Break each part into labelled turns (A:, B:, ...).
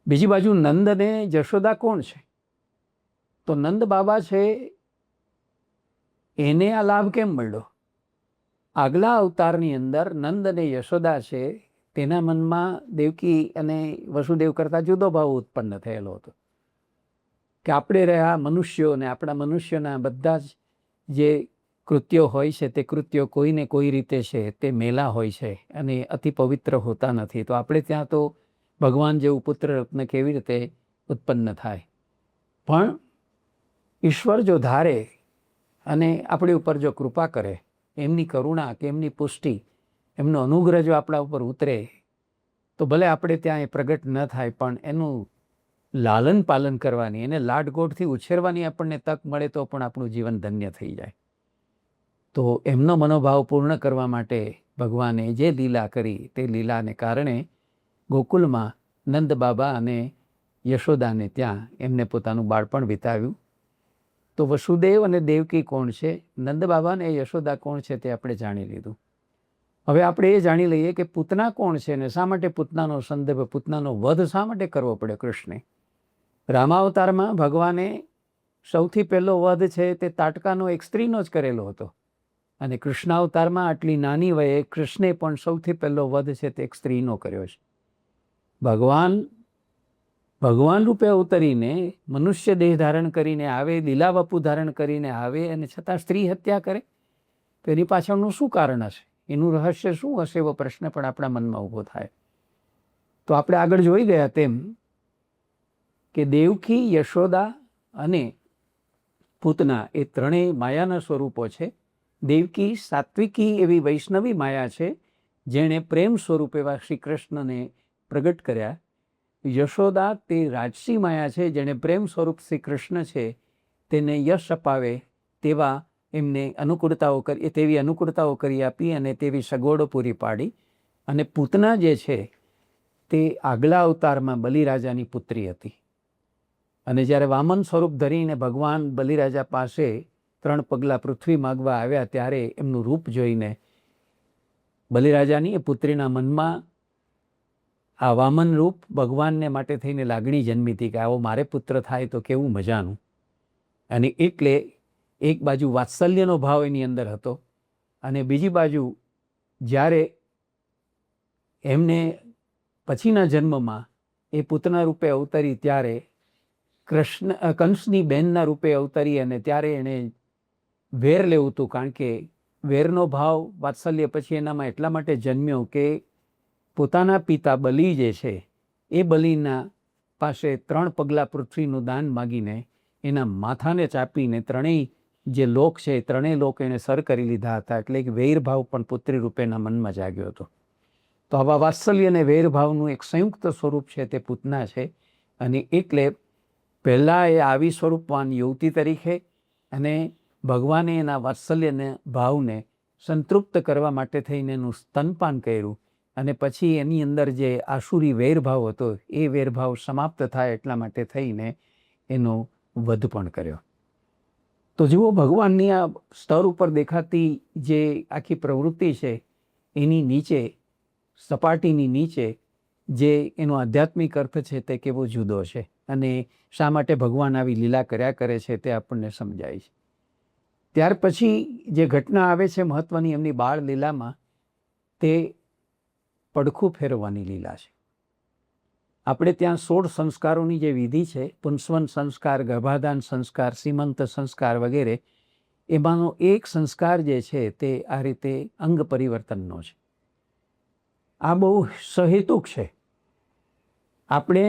A: બીજી બાજુ નંદ અને જશોદા કોણ છે? તો નંદ બાબા છે, એને આ લાભ કેમ મળ્યો? આગલા અવતારની અંદર નંદ અને યશોદા છે, તેના મનમાં દેવકી અને વસુદેવ કરતાં જુદો ભાવ ઉત્પન્ન થયેલો હતો કે આપણે રહ્યા મનુષ્યો અને આપણા મનુષ્યોના બધા જ જે કૃત્યો હોય છે તે કૃત્યો કોઈને કોઈ રીતે છે તે મેલા હોય છે અને અતિ પવિત્ર હોતા નથી. તો આપણે ત્યાં તો ભગવાન જેવું પુત્ર રત્ન કેવી રીતે ઉત્પન્ન થાય? પણ ઈશ્વર જો ધારે અને આપણી ઉપર જો કૃપા કરે, એમની કરુણા કે એમની પુષ્ટિ, એમનો અનુગ્રહ જો આપણા ઉપર ઉતરે, તો ભલે આપણે ત્યાં એ પ્રગટ ન થાય, પણ એનું લાલન પાલન કરવાની, એને લાડગોળથી ઉછેરવાની આપણને તક મળે તો પણ આપણું જીવન ધન્ય થઈ જાય. તો એમનો મનોભાવ પૂર્ણ કરવા માટે ભગવાને જે લીલા કરી તે લીલાને કારણે ગોકુલમાં નંદ બાબા અને યશોદાને ત્યાં એમને પોતાનું બાળપણ વિતાવ્યું. તો વસુદેવ અને દેવકી કોણ છે, નંદ બાબા અને યશોદા કોણ છે, તે આપણે જાણી લીધું. હવે આપણે એ જાણી લઈએ કે પૂતના કોણ છે ને શા માટે પૂતનાનો સંદર્ભ, પૂતનાનો વધ શા માટે કરવો પડે કૃષ્ણે? રામાવતારમાં ભગવાને સૌથી પહેલો વધ છે તે તાટકાનો એક સ્ત્રીનો જ કરેલો હતો, અને કૃષ્ણાવતારમાં આટલી નાની વયે કૃષ્ણે પણ સૌથી પહેલો વધ છે તે એક સ્ત્રીનો કર્યો છે. ભગવાન રૂપે અવતરીને મનુષ્ય દેહ ધારણ કરીને આવે, લીલા વપુ ધારણ કરીને આવે, અને છતાં સ્ત્રી હત્યા કરે, તો એની પાછળનું શું કારણ હશે? એનું રહસ્ય શું હશે? એવો પ્રશ્ન પણ આપણા મનમાં ઊભો થાય. તો આપણે આગળ જોઈ ગયા તેમ કે દેવકી, યશોદા અને પૂતના એ ત્રણેય માયાના સ્વરૂપો છે. દેવકી સાત્વિકી એવી વૈષ્ણવી માયા છે, જેણે પ્રેમ સ્વરૂપ એવા શ્રી કૃષ્ણને પ્રગટ કર્યા. યશોદા તે રાજસી માયા છે, જેણે પ્રેમ સ્વરૂપ શ્રી કૃષ્ણ છે તેને યશ અપાવે તેવા એમને તેવી અનુકૂળતાઓ કરી આપી અને તેવી સગવડો પૂરી પાડી. અને પૂતના જે છે તે આગલા અવતારમાં બલિરાજાની પુત્રી હતી, અને જ્યારે વામન સ્વરૂપ ધરીને ભગવાન બલિરાજા પાસે 3 પગલાં પૃથ્વી માગવા આવ્યા, ત્યારે એમનું રૂપ જોઈને બલિરાજાની એ પુત્રીના મનમાં આ વામન રૂપ ભગવાનને માટે થઈને લાગણી જન્મી હતી કે આવો મારે પુત્ર થાય તો કેવું મજાનું. અને એટલે એક બાજુ વાત્સલ્યનો ભાવ એની અંદર હતો, અને બીજી બાજુ જ્યારે એમને પછીના જન્મમાં એ પુત્રના રૂપે અવતરી ત્યારે કંસની બહેનના રૂપે અવતરી, અને ત્યારે એણે વેર લેવું હતું, કારણ કે વેરનો ભાવ વાત્સલ્ય પછી એનામાં એટલા માટે જન્મ્યો કે પોતાના પિતા બલિ જે છે એ બલિના પાસે 3 પગલાં પૃથ્વીનું દાન માગીને એના માથાને ચાપીને ત્રણેય જે લોક છે એ ત્રણેય લોક એણે સર કરી લીધા હતા. એટલે એક વેરભાવ પણ પુત્રી રૂપેના મનમાં જાગ્યો હતો. તો આવા વાત્સલ્ય અને વેરભાવનું એક સંયુક્ત સ્વરૂપ છે તે પૂતના છે. અને એટલે પહેલાં એ આવી સ્વરૂપવાન યુવતી તરીકે, અને ભગવાને એના વાત્સલ્યને ભાવને સંતૃપ્ત કરવા માટે થઈને એનું સ્તનપાન કર્યું, અને પછી એની અંદર જે આસુરી વેરભાવ હતો એ વેરભાવ સમાપ્ત થાય એટલા માટે થઈને એનો વધ પણ કર્યો. તો જુઓ, ભગવાનની આ સ્તર ઉપર દેખાતી જે આખી પ્રવૃત્તિ છે એની નીચે, સપાટીની નીચે જે એનો આધ્યાત્મિક અર્થ છે તે કેવો જુદો છે, અને શા માટે ભગવાન આવી લીલા કર્યા કરે છે તે આપણને સમજાય છે. ત્યાર પછી જે ઘટના આવે છે મહત્વની એમની બાળ લીલામાં, તે પડખું ફેરવવાની લીલા છે. આપણે ત્યાં 16 સંસ્કારોની જે વિધિ છે, પુંસવન સંસ્કાર, ગર્ભાધાન સંસ્કાર, સીમંત સંસ્કાર વગેરે, એમાંનો એક સંસ્કાર જે છે તે આ રીતે અંગ પરિવર્તનનો છે. આ બહુ સહેતુક છે. આપણે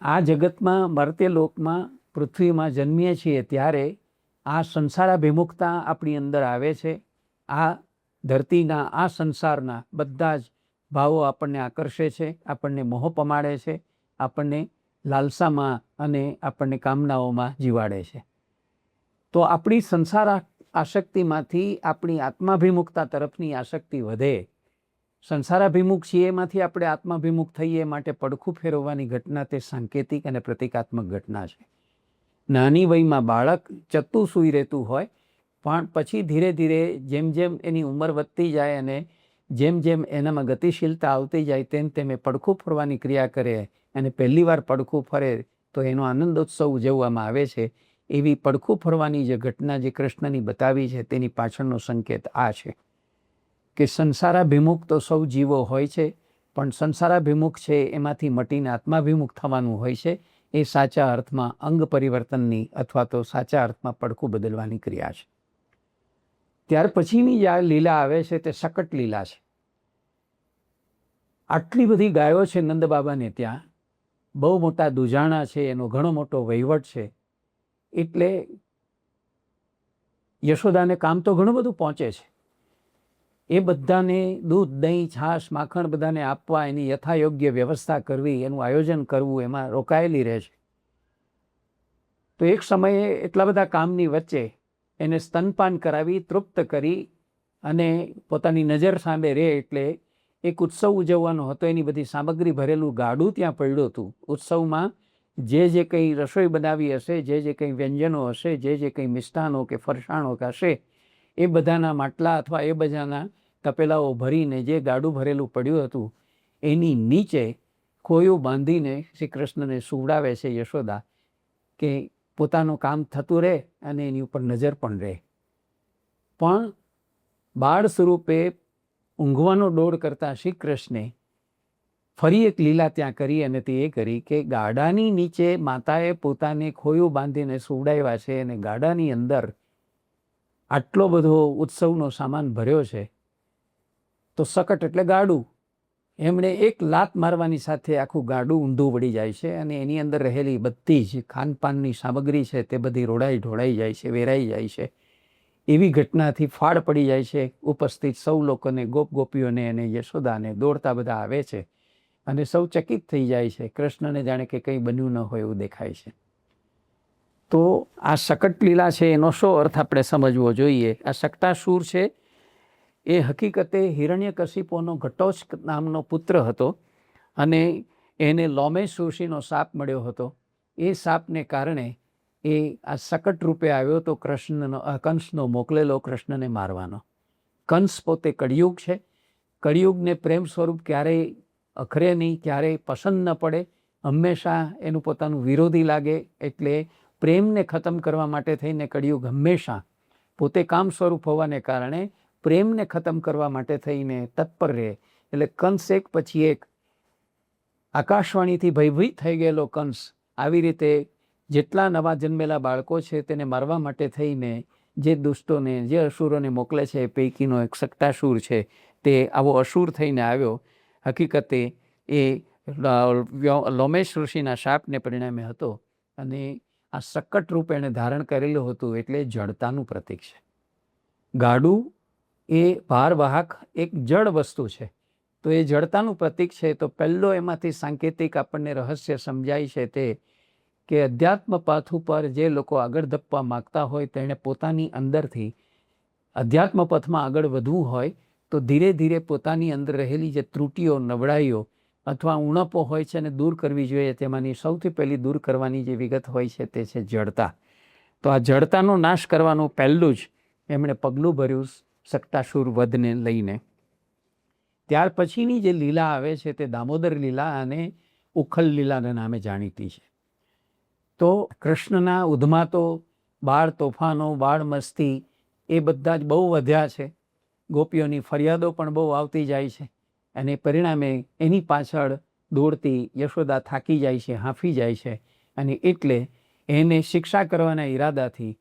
A: આ જગતમાં, મર્ત્યલોકમાં, પૃથ્વીમાં જન્મીએ છીએ ત્યારે આ સંસારાભિમુખતા આપણી અંદર આવે છે. આ ધરતીના, આ સંસારના બધા જ ભાવો આપણને આકર્ષે છે, આપણને મોહ પમાડે છે, આપણને લાલસામાં અને આપણને કામનાઓમાં જીવાડે છે. તો આપણી સંસાર આસક્તિમાંથી આપણી આત્માભિમુખતા તરફની આસક્તિ વધે. સંસારાભિમુખ છીએ એમાંથી આપણે આત્માભિમુખ થઈએ, માટે પડખું ફેરવવાની ઘટના તે સાંકેતિક અને પ્રતિકાત્મક ઘટના છે. નાની વયમાં બાળક ચત્તું સૂઈ રહેતું હોય, પણ પછી ધીરે ધીરે જેમ જેમ એની ઉંમર વધતી જાય અને જેમ જેમ એનામાં ગતિશીલતા આવતી જાય તેમ તેમ એ પડખું ફરવાની ક્રિયા કરે અને પહેલી વાર પડખું ફરે તો એનો આનંદોત્સવ ઉજવવામાં આવે છે. એવી પડખું ફરવાની જે ઘટના જે કૃષ્ણની બતાવી છે તેની પાછળનો સંકેત આ છે કે સંસારાભિમુખ તો સૌ જીવો હોય છે, પણ સંસારાભિમુખ છે એમાંથી મટીને આત્માભિમુખ થવાનું હોય છે. એ સાચા અર્થમાં અંગ પરિવર્તનની અથવા તો સાચા અર્થમાં પડખું બદલવાની ક્રિયા છે. ત્યાર પછીની જે આ લીલા આવે છે તે શકટ લીલા છે. આટલી બધી ગાયો છે નંદ બાબાને ત્યાં, બહુ મોટા દુજાણા છે, એનો ઘણો મોટો વહીવટ છે, એટલે યશોદાને કામ તો ઘણું બધું પહોંચે છે. એ બધાને દૂધ, દહીં, છાશ, માખણ બધાને આપવા, એની યથાયોગ્ય વ્યવસ્થા કરવી, એનું આયોજન કરવું, એમાં રોકાયેલી રહે છે. તો એક સમયે એટલા બધા કામની વચ્ચે એને સ્તનપાન કરાવી, તૃપ્ત કરી અને પોતાની નજર સામે રહે એટલે એક ઉત્સવ ઉજવવાનો હતો. એની બધી સામગ્રી ભરેલું ગાડું ત્યાં પડ્યું હતું. ઉત્સવમાં જે કંઈ રસોઈ બનાવી હશે, જે કંઈ વ્યંજનો હશે, જે કંઈ મિષ્ટાનો કે ફરસાણો કે હશે, એ બધાના માટલા અથવા એ બધાના તપેલાઓ ભરીને જે ગાડું ભરેલું પડ્યું હતું એની નીચે ખોયું બાંધીને શ્રી કૃષ્ણને સુવડાવે છે યશોદા, કે પોતાનું કામ થતું રહે અને એની ઉપર નજર પણ રહે. પણ બાળ સ્વરૂપે ઊંઘવાનો દોડ કરતા શ્રી કૃષ્ણે ફરી એક લીલા ત્યાં કરી, અને તે એ કરી કે ગાડાની નીચે માતાએ પોતાને ખોયું બાંધીને સુવડાવ્યા છે અને ગાડાની અંદર આટલો બધો ઉત્સવનો સામાન ભર્યો છે. તો શકટ એટલે ગાડું. એમણે એક લાત મારવાની સાથે આખું ગાડું ઊંધું વળી જાય છે અને એની અંદર રહેલી બધી જ ખાનપાનની સામગ્રી છે તે બધી ઢોળાઈ જાય છે, વેરાઈ જાય છે. એવી ઘટનાથી ફાળ પડી જાય છે ઉપસ્થિત સૌ લોકોને, ગોપ ગોપીઓને અને યશોદાને. દોડતા બધા આવે છે અને સૌ ચકિત થઈ જાય છે. કૃષ્ણને જાણે કે કંઈ બન્યું ન હોય એવું દેખાય છે. તો આ શકટ લીલા છે એનો શો અર્થ આપણે સમજવો જોઈએ. આ શકટાસુર છે એ હકીકતે હિરણ્યકશિપુનો ઘટોત્કચ નામનો પુત્ર હતો અને એને લોમેશ ઋષિનો શાપ મળ્યો હતો. એ શાપને કારણે એ આ શકટ રૂપે આવ્યો તો કંસનો મોકલેલો કૃષ્ણને મારવાનો. કંસ પોતે કળિયુગ છે. કળિયુગને પ્રેમ સ્વરૂપ ક્યારેય અખરે નહીં, ક્યારેય પસંદ ન પડે, હંમેશા એનું પોતાનું વિરોધી લાગે. એટલે પ્રેમને ખતમ કરવા માટે થઈને કળિયુગ હંમેશા પોતે કામ સ્વરૂપ હોવાને કારણે પ્રેમને ખતમ કરવા માટે થઈને તત્પર રહે. એટલે કંસ એક પછી એક, આકાશવાણીથી ભયભીત થઈ ગયેલો કંસ આવી રીતે જેટલા નવા જન્મેલા બાળકો છે તેને મારવા માટે થઈને જે દુષ્ટોને, જે અસુરોને મોકલે છે એ પૈકીનો એક શકટાસુર છે. તે આવો અસુર થઈને આવ્યો. હકીકતે એ લોમેશ ઋષિના શાપને પરિણામે હતો અને આ શકટ રૂપ એણે ધારણ કરેલું હતું. એટલે જડતાનું પ્રતીક છે. ગાડું એ ભારવાહક એક જળ વસ્તુ છે, તો એ જડતાનું પ્રતીક છે. તો પહેલો એમાંથી સાંકેતિક આપણને રહસ્ય સમજાય છે તે કે અધ્યાત્મ પથ ઉપર જે લોકો આગળ ધપવા માગતા હોય તેણે પોતાની અંદરથી અધ્યાત્મ પથમાં આગળ વધવું હોય તો ધીરે ધીરે પોતાની અંદર રહેલી જે ત્રુટીઓ, નબળાઈઓ અથવા ઉણપો હોય છે એને દૂર કરવી જોઈએ. તેમાંની સૌથી પહેલી દૂર કરવાની જે વિગત હોય છે તે છે જડતા. તો આ જડતાનો નાશ કરવાનું પહેલું જ એમણે પગલું ભર્યું શકટાસુર વધને લઈને. ત્યાર પછીની જે લીલા આવે છે તે દામોદર લીલા અને ઉખલ લીલાના નામે જાણીતી છે. તો કૃષ્ણના ઉદ્માતો, બાળ તોફાનો, બાળ મસ્તી એ બધા જ બહુ વધ્યા છે. ગોપીઓની ફરિયાદો પણ બહુ આવતી જાય છે અને પરિણામે એની પાછળ દોડતી યશોદા થાકી જાય છે, હાંફી જાય છે અને એટલે એને શિક્ષા કરવાના ઈરાદાથી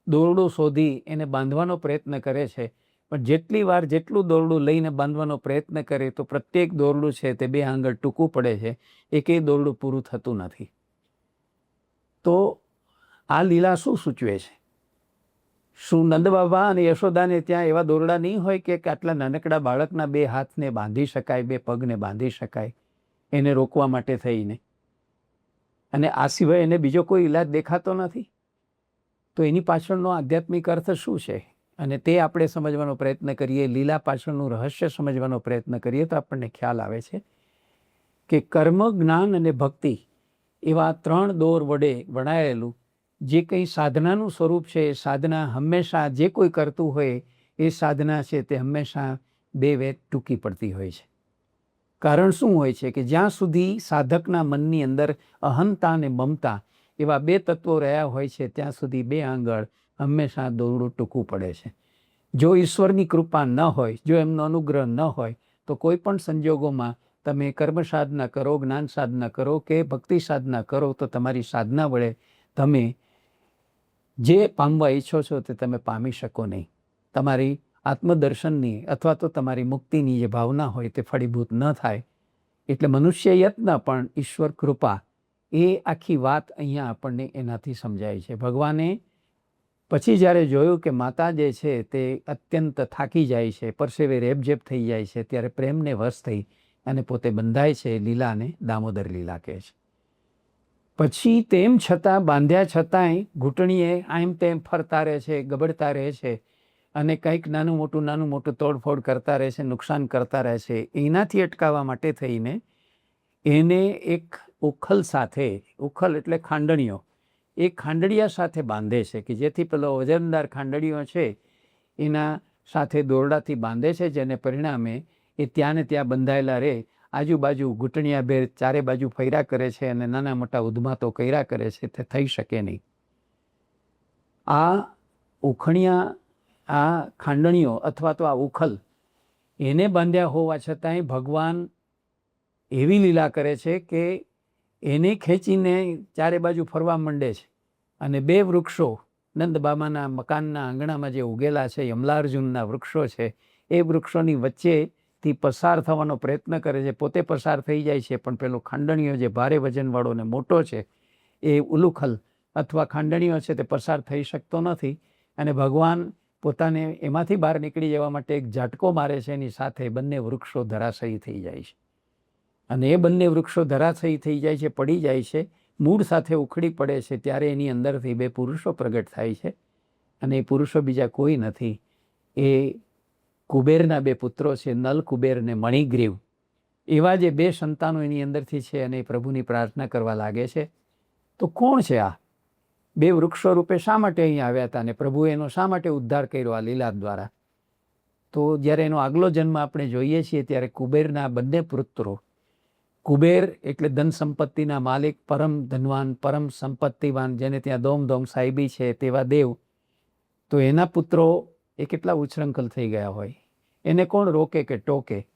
A: દોરડું શોધી એને બાંધવાનો પ્રયત્ન કરે છે. પણ જેટલી વાર જેટલું દોરડું લઈને બાંધવાનો પ્રયત્ન કરે તો પ્રત્યેક દોરડું છે તે 2 આંગળ ટૂંકું પડે છે. એકેય દોરડું પૂરું થતું નથી. તો આ લીલા શું સૂચવે છે? શું નંદ બાબા અને યશોદાને ત્યાં એવા દોરડા નહીં હોય કે આટલા નાનકડા બાળકના 2 હાથને બાંધી શકાય, 2 પગને બાંધી શકાય એને રોકવા માટે થઈને? અને આ સિવાય એને બીજો કોઈ ઈલાજ દેખાતો નથી. તો એની પાછળનો આધ્યાત્મિક અર્થ શું છે? અને તે આપણે સમજવાનો પ્રયત્ન કરીએ, લીલા પાછળનું રહસ્ય સમજવાનો પ્રયત્ન કરીએ તો આપણને ખ્યાલ આવે છે કે કર્મ, જ્ઞાન અને ભક્તિ એવા 3 દોર વડે વણાયેલું જે કંઈ સાધનાનું સ્વરૂપ છે, એ સાધના હંમેશા જે કોઈ કરતું હોય એ સાધના છે તે હંમેશા બે વેત ટૂંકી પડતી હોય છે. કારણ શું હોય છે કે જ્યાં સુધી સાધકના મનની અંદર અહંતા અને મમતા એવા બે તત્વો રહ્યા હોય છે ત્યાં સુધી બે આંગળ હંમેશા દોરડું ટૂંકું પડે છે. જો ઈશ્વરની કૃપા ન હોય, જો એમનો અનુગ્રહ ન હોય, તો કોઈ પણ સંજોગોમાં તમે કર્મ સાધના કરો, જ્ઞાન સાધના કરો કે ભક્તિ સાધના કરો તો તમારી સાધના વડે તમે જે પામવા ઈચ્છો છો તે તમે પામી શકો નહીં. તમારી આત્મદર્શનની અથવા તો તમારી મુક્તિની જે ભાવના હોય તે ફળીભૂત ન થાય. એટલે મનુષ્ય યત્ન પણ ઈશ્વર કૃપા, એ આખી વાત અહીંયા આપણને એનાથી સમજાય છે. ભગવાને પછી જ્યારે જોયું કે માતા જે છે તે અત્યંત થાકી જાય છે, પરસેવે રેબઝેબ થઈ જાય છે, ત્યારે પ્રેમને વશ થઈ અને પોતે બંધાય છે લીલાને દામોદર લીલા કહે છે. પછી તેમ છતાં બાંધ્યા છતાંય ઘૂંટણીએ આમ તેમ ફરતા રહે છે, ગબડતા રહે છે અને કંઈક નાનું મોટું તોડફોડ કરતા રહે છે, નુકસાન કરતા રહે છે. એનાથી અટકાવવા માટે થઈને એને એક ઉખલ સાથે, ઉખલ એટલે ખાંડણીઓ, એ ખાંડડિયા સાથે બાંધે છે કે જેથી પેલો વજનદાર ખાંડડીઓ છે એના સાથે દોરડાથી બાંધે છે, જેને પરિણામે એ ત્યાં ને ત્યાં બંધાયેલા રહે. આજુબાજુ ઘૂંટણિયા ભેર ચારે બાજુ ફર્યા કરે છે અને નાના મોટા ઉદ્માતો કર્યા કરે છે, તે થઈ શકે નહીં. આ ઉખણિયા, આ ખાંડણીઓ અથવા તો આ ઉખલ એને બાંધ્યા હોવા છતાંય ભગવાન એવી લીલા કરે છે કે એને ખેંચીને ચારે બાજુ ફરવા માંડે છે. અને બે વૃક્ષો નંદબાબાના મકાનના આંગણામાં જે ઉગેલા છે, યમલાર્જુનના વૃક્ષો છે, એ વૃક્ષોની વચ્ચેથી પસાર થવાનો પ્રયત્ન કરે છે. પોતે પસાર થઈ જાય છે, પણ પેલો ખાંડણીઓ જે ભારે વજનવાળો ને મોટો છે, એ ઉલુખલ અથવા ખાંડણીઓ છે તે પસાર થઈ શકતો નથી. અને ભગવાન પોતાને એમાંથી બહાર નીકળી જવા માટે એક ઝાટકો મારે છે, એની સાથે બંને વૃક્ષો ધરાશયી થઈ જાય છે. અને એ બંને વૃક્ષો ધરાશયી થઈ જાય છે, પડી જાય છે, મૂળ સાથે ઉખડી પડે છે. ત્યારે એની અંદરથી બે પુરુષો પ્રગટ થાય છે. અને એ પુરુષો બીજા કોઈ નથી, એ કુબેરના બે પુત્રો છે, નલ કુબેર અને મણિગ્રીવ. એવા જે બે સંતાનો એની અંદરથી છે અને એ પ્રભુની પ્રાર્થના કરવા લાગે છે. તો કોણ છે આ બે વૃક્ષો રૂપે? શા માટે અહીં આવ્યા હતા અને પ્રભુએ એનો શા માટે ઉદ્ધાર કર્યો આ લીલા દ્વારા? તો જ્યારે એનો આગલો જન્મ આપણે જોઈએ છીએ ત્યારે કુબેરના બંને પુત્રો, કુબેર એટલે ધન સંપત્તિના માલિક, પરમ ધનવાન, પરમ સંપત્તિવાન, જેને ત્યાં દોમ દોમ સાહેબી છે તેવા દેવ, તો એના પુત્રો એ કેટલા ઉચ્છૃંખલ થઈ ગયા હોય. એને કોણ રોકે કે ટોકે?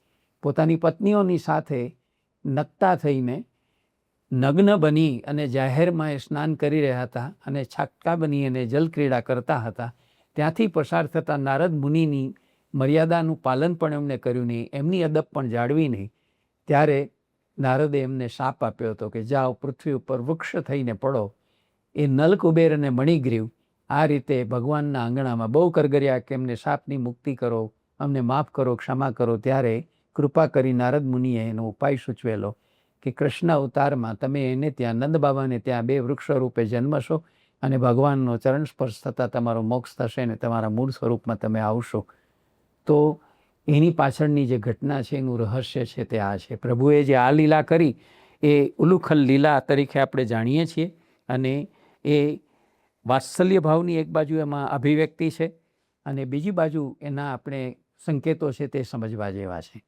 A: પોતાની પત્નીઓની સાથે નગ્તા થઈને, નગ્ન બની અને જાહેરમાં એ સ્નાન કરી રહ્યા હતા અને છાટકા બની અને જલક્રીડા કરતા હતા. ત્યાંથી પસાર થતા નારદ મુનિની મર્યાદાનું પાલન પણ એમણે કર્યું નહીં, એમની અદબ પણ જાળવી નહીં. ત્યારે નારદે એમને શાપ આપ્યો હતો કે જાઓ પૃથ્વી ઉપર વૃક્ષ થઈને પડો. એ નલકુબેર અને મણિગ્રીવ આ રીતે ભગવાનના આંગણામાં બહુ કરગર્યા કે એમને શાપની મુક્તિ કરો, અમને માફ કરો, ક્ષમા કરો. ત્યારે કૃપા કરી નારદ મુનિએ એનો ઉપાય સૂચવેલો કે કૃષ્ણ અવતારમાં તમે એને ત્યાં નંદબાબાને ત્યાં બે વૃક્ષો રૂપે જન્મશો અને ભગવાનનો ચરણ સ્પર્શ થતાં તમારો મોક્ષ થશે ને તમારા મૂળ સ્વરૂપમાં તમે આવશો. તો એની પાછળની જે ઘટના છે, એનું રહસ્ય છે તે આ છે. પ્રભુએ જે આ લીલા કરી એ ઉલુખલ લીલા તરીકે આપણે જાણીએ છીએ. અને એ વાત્સલ્ય ભાવની એક બાજુ એમાં અભિવ્યક્તિ છે અને બીજી બાજુ એના આપણે સંકેતો છે તે સમજવા જેવા છે.